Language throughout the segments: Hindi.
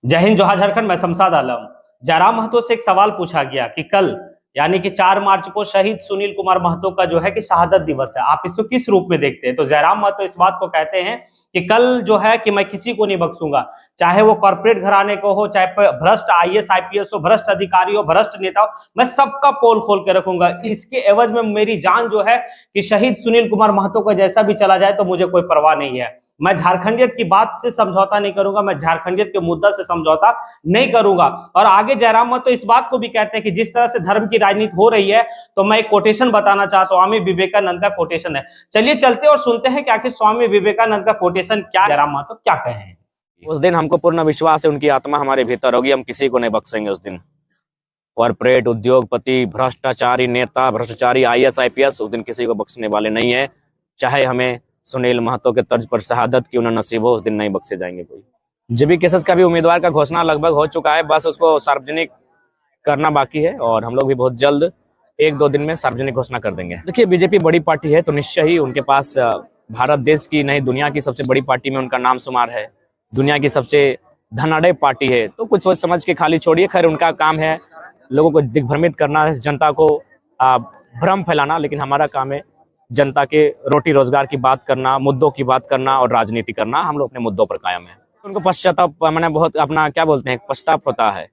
जय हिंद, जोहार झारखंड। मैं शमशाद आलम। जयराम महतो से एक सवाल पूछा गया कि कल यानी कि 4 मार्च को शहीद सुनील कुमार महतो का जो है कि शहादत दिवस है, आप इसको किस रूप में देखते हैं? तो जयराम महतो इस बात को कहते हैं कि कल जो है कि मैं किसी को नहीं बख्शूंगा, चाहे वो कॉर्पोरेट घराने को हो, चाहे भ्रष्ट आईएएस आईपीएस हो, भ्रष्ट अधिकारी हो, भ्रष्ट नेता हो, मैं सबका पोल खोल के रखूंगा। इसके एवज में मेरी जान जो है कि शहीद सुनील कुमार महतो का जैसा भी चला जाए तो मुझे कोई परवाह नहीं है। मैं झारखंडियत की बात से समझौता नहीं करूंगा, मैं झारखंडियत के मुद्दा से समझौता नहीं करूंगा। और आगे जयराम महतो इस बात को भी कहते हैं कि जिस तरह से धर्म की राजनीति हो रही है, तो मैं एक कोटेशन बताना चाहता हूं। स्वामी विवेकानंद का कोटेशन है। चलिए चलते और सुनते हैं कि आखिर स्वामी विवेकानंद का कोटेशन क्या, जयराम महतो क्या कहे हैं। उस दिन हमको पूर्ण विश्वास है उनकी आत्मा हमारे भीतर होगी, हम किसी को नहीं बख्शेंगे उस दिन। कॉर्पोरेट उद्योगपति, भ्रष्टाचारी नेता, भ्रष्टाचारी आईएएस आईपीएस उस दिन किसी को बख्शने वाले नहीं है। चाहे हमें सुनील महतो के तर्ज पर शहादत क्यों न नसीब हो, उस दिन नहीं बख्शे जाएंगे कोई। जेबी केसेस का भी उम्मीदवार का घोषणा लगभग हो चुका है, बस उसको सार्वजनिक करना बाकी है और हम लोग भी बहुत जल्द 1-2 दिन में सार्वजनिक घोषणा कर देंगे। देखिए, बीजेपी बड़ी पार्टी है तो निश्चय ही उनके पास भारत देश की नहीं दुनिया की सबसे बड़ी पार्टी में उनका नाम शुमार है। दुनिया की सबसे धनाढ़ पार्टी है, तो कुछ सोच समझ के खाली छोड़िए। खैर, उनका काम है लोगों को दिग्भ्रमित करना, जनता को भ्रम फैलाना, लेकिन हमारा काम है जनता के रोटी रोजगार की बात करना, मुद्दों की बात करना और राजनीति करना। हम लोग अपने मुद्दों पर कायम है। उनको पश्चाताप मैंने बहुत अपना क्या बोलते हैं पछताप होता है।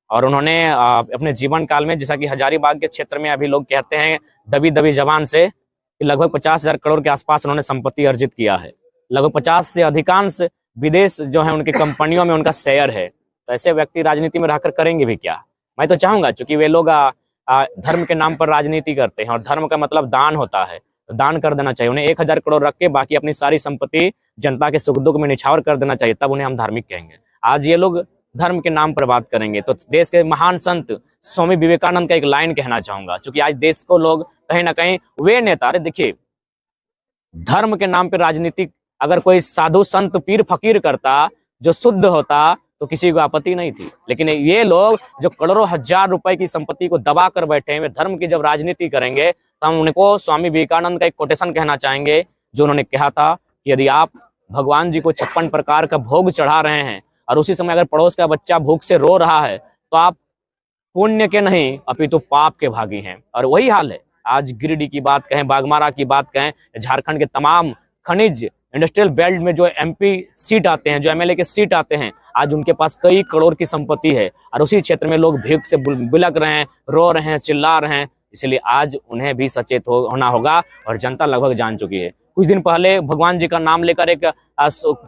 और उन्होंने अपने जीवन काल में, जैसा कि हजारीबाग के क्षेत्र में अभी लोग कहते हैं दबी दबी जबान से, कि लगभग 50,000 करोड़ के आसपास उन्होंने संपत्ति अर्जित किया है। लगभग 50 से अधिकांश विदेश जो है उनकी कंपनियों में उनका शेयर है। तो ऐसे व्यक्ति राजनीति में रहकर करेंगे भी क्या? मैं तो चाहूंगा, चूंकि वे लोग धर्म के नाम पर राजनीति करते हैं और धर्म का मतलब दान होता है, तो दान कर देना चाहिए। उन्हें 1,000 करोड़ रख के बाकी अपनी सारी संपत्ति जनता के सुख दुख में निछावर कर देना चाहिए, तब उन्हें हम धार्मिक कहेंगे। आज ये लोग धर्म के नाम पर बात करेंगे तो देश के महान संत स्वामी विवेकानंद का एक लाइन कहना चाहूंगा, क्योंकि आज देश को लोग कहीं ना कहीं वे नेता, अरे देखिए, धर्म के नाम पर राजनीति अगर कोई साधु संत पीर फकीर करता जो शुद्ध होता तो किसी को आपत्ति नहीं थी, लेकिन ये लोग जो करोड़ों हजार रुपए की संपत्ति को दबा कर बैठे हैं, वे धर्म की जब राजनीति करेंगे तो हम उनको स्वामी विवेकानंद का एक कोटेशन कहना चाहेंगे, जो उन्होंने कहा था कि यदि आप भगवान जी को 56 प्रकार का भोग चढ़ा रहे हैं और उसी समय अगर पड़ोस का बच्चा भूख से रो रहा है तो आप पुण्य के नहीं अपितु पाप के भागी हैं। और वही हाल है आज गिरिडीह की बात कहें, बागमारा की बात कहें, झारखंड के तमाम खनिज इंडस्ट्रियल बेल्ट में जो एमपी सीट आते हैं, जो एमएलए के सीट आते हैं, आज उनके पास कई करोड़ की संपत्ति है और उसी क्षेत्र में लोग भीख से बिलक रहे हैं, रो रहे हैं, चिल्ला रहे हैं। इसलिए आज उन्हें भी सचेत होना होगा और जनता लगभग जान चुकी है। कुछ दिन पहले भगवान जी का नाम लेकर एक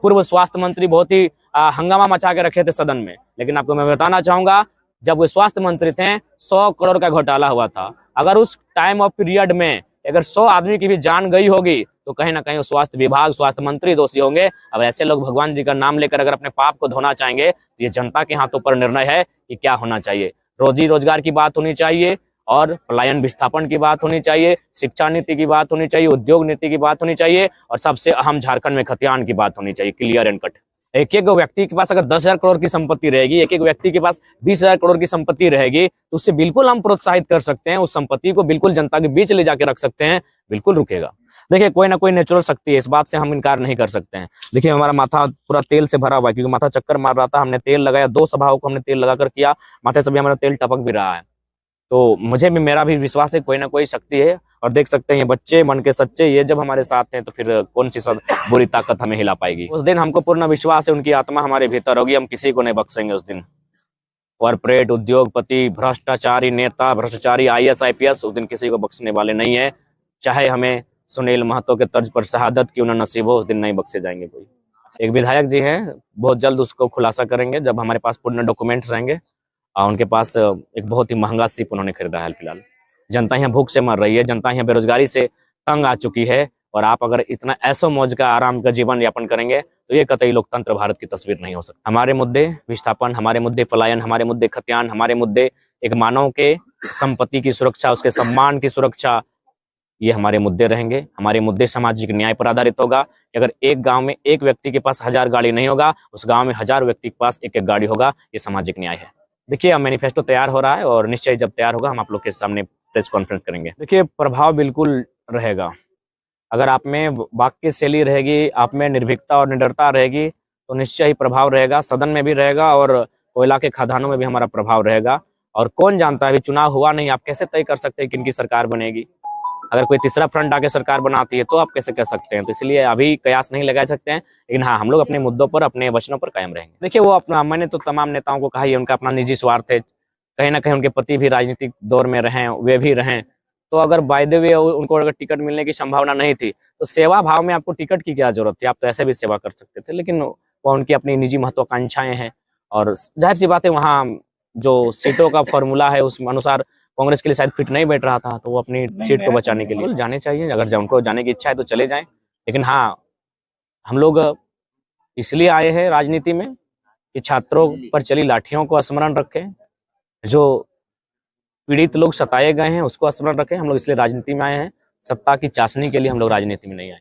पूर्व स्वास्थ्य मंत्री बहुत ही हंगामा मचा के रखे थे सदन में, लेकिन आपको मैं बताना चाहूंगा, जब वो स्वास्थ्य मंत्री थे 100 करोड़ का घोटाला हुआ था। अगर उस टाइम ऑफ पीरियड में अगर 100 आदमी की भी जान गई होगी तो कहीं ना कहीं स्वास्थ्य विभाग, स्वास्थ्य मंत्री दोषी होंगे। अब ऐसे लोग भगवान जी का नाम लेकर अगर अपने पाप को धोना चाहेंगे तो ये जनता के हाथों पर निर्णय है कि क्या होना चाहिए। रोजी रोजगार की बात होनी चाहिए और पलायन विस्थापन की बात होनी चाहिए, शिक्षा नीति की बात होनी चाहिए, उद्योग नीति की बात होनी चाहिए और सबसे अहम झारखंड में खतियान की बात होनी चाहिए, क्लियर एंड कट। एक एक व्यक्ति के पास अगर 10,000 करोड़ की संपत्ति रहेगी, एक एक व्यक्ति के पास 20,000 करोड़ की संपत्ति रहेगी, तो उससे बिल्कुल हम प्रोत्साहित कर सकते हैं, उस संपत्ति को बिल्कुल जनता के बीच ले जाके रख सकते हैं, बिल्कुल रुकेगा। देखिए, कोई ना कोई नेचुरल शक्ति है, इस बात से हम इनकार नहीं कर सकते हैं। देखिए, हमारा माथा पूरा तेल से भरा हुआ है, क्योंकि माथा चक्कर मार रहा था, हमने तेल लगाया, 2 सभाओं को हमने तेल लगाकर किया, माथे से भी हमारा तेल टपक भी रहा है। तो मुझे भी, मेरा भी विश्वास है कोई ना कोई शक्ति है। और देख सकते हैं ये बच्चे मन के सच्चे, ये जब हमारे साथ हैं तो फिर कौन सी सब बुरी ताकत हमें हिला पाएगी। उस दिन हमको पूर्ण विश्वास है उनकी आत्मा हमारे भीतर होगी, हम किसी को नहीं बख्शेंगे उस दिन। कॉर्पोरेट उद्योगपति, भ्रष्टाचारी नेता, भ्रष्टाचारी आईएएस आईपीएस उस दिन किसी को बख्शने वाले नहीं है। चाहे हमें सुनील महतो के तर्ज पर शहादत क्यों न नसीब हो, उस दिन नहीं बख्शे जाएंगे कोई। एक विधायक जी हैं, बहुत जल्द उसको खुलासा करेंगे जब हमारे पास पूर्ण डॉक्यूमेंट्स रहेंगे। उनके पास एक बहुत ही महंगा सिप उन्होंने खरीदा है। फिलहाल जनता यहाँ भूख से मर रही है, जनता यहाँ बेरोजगारी से तंग आ चुकी है, और आप अगर इतना ऐसो मौज का आराम का जीवन यापन करेंगे तो ये कतई लोकतंत्र भारत की तस्वीर नहीं हो सकती। हमारे मुद्दे विस्थापन, हमारे मुद्दे पलायन, हमारे मुद्दे खतियान, हमारे मुद्दे एक मानव के संपत्ति की सुरक्षा, उसके सम्मान की सुरक्षा, ये हमारे मुद्दे रहेंगे। हमारे मुद्दे सामाजिक न्याय पर आधारित होगा कि अगर एक गांव में एक व्यक्ति के पास 1000 गाड़ी नहीं होगा, उस गांव में 1000 व्यक्ति के पास एक एक गाड़ी होगा, ये सामाजिक न्याय है। देखिए, अब मैनिफेस्टो तैयार हो रहा है और निश्चय जब तैयार होगा हम आप लोग के सामने प्रेस कॉन्फ्रेंस करेंगे। देखिए, प्रभाव बिल्कुल रहेगा। अगर आप में वाक्य शैली रहेगी, आप में निर्भीकता और निडरता रहेगी, तो निश्चय ही प्रभाव रहेगा, सदन में भी रहेगा और कोयला के खदानों में भी हमारा प्रभाव रहेगा। और कौन जानता है, अभी चुनाव हुआ नहीं, आप कैसे तय कर सकते हैं किन की सरकार बनेगी। अगर कोई तीसरा फ्रंट आके सरकार बनाती है तो आप कैसे कह सकते हैं। तो इसलिए अभी कयास नहीं लगा सकते हैं, लेकिन हाँ, हम लोग अपने मुद्दों पर, अपने वचनों पर कायम रहेंगे। देखिए, वो अपना, मैंने तो तमाम नेताओं को कहा ही, उनका अपना निजी स्वार्थ है। कहीं ना कहीं उनके पति भी राजनीतिक दौर में रहें, वे भी रहें, तो अगर बाय द वे उनको अगर टिकट मिलने की संभावना नहीं थी तो सेवा भाव में आपको टिकट की क्या जरूरत थी, आप तो ऐसे भी सेवा कर सकते थे। लेकिन वो उनकी अपनी निजी महत्वाकांक्षाएं हैं और जाहिर सी बात है, वहाँ जो सीटों का फॉर्मूला है उस अनुसार कांग्रेस के लिए शायद फिट नहीं बैठ रहा था, तो वो अपनी सीट को बचाने के लिए जाने चाहिए। अगर उनको जाने की इच्छा है तो चले जाएं। लेकिन हाँ, हम लोग इसलिए आए हैं राजनीति में कि छात्रों पर चली लाठियों को स्मरण रखें, जो पीड़ित लोग सताए गए हैं उसको स्मरण रखें। हम लोग इसलिए राजनीति में आए हैं, सत्ता की चाशनी के लिए हम लोग राजनीति में नहीं आए।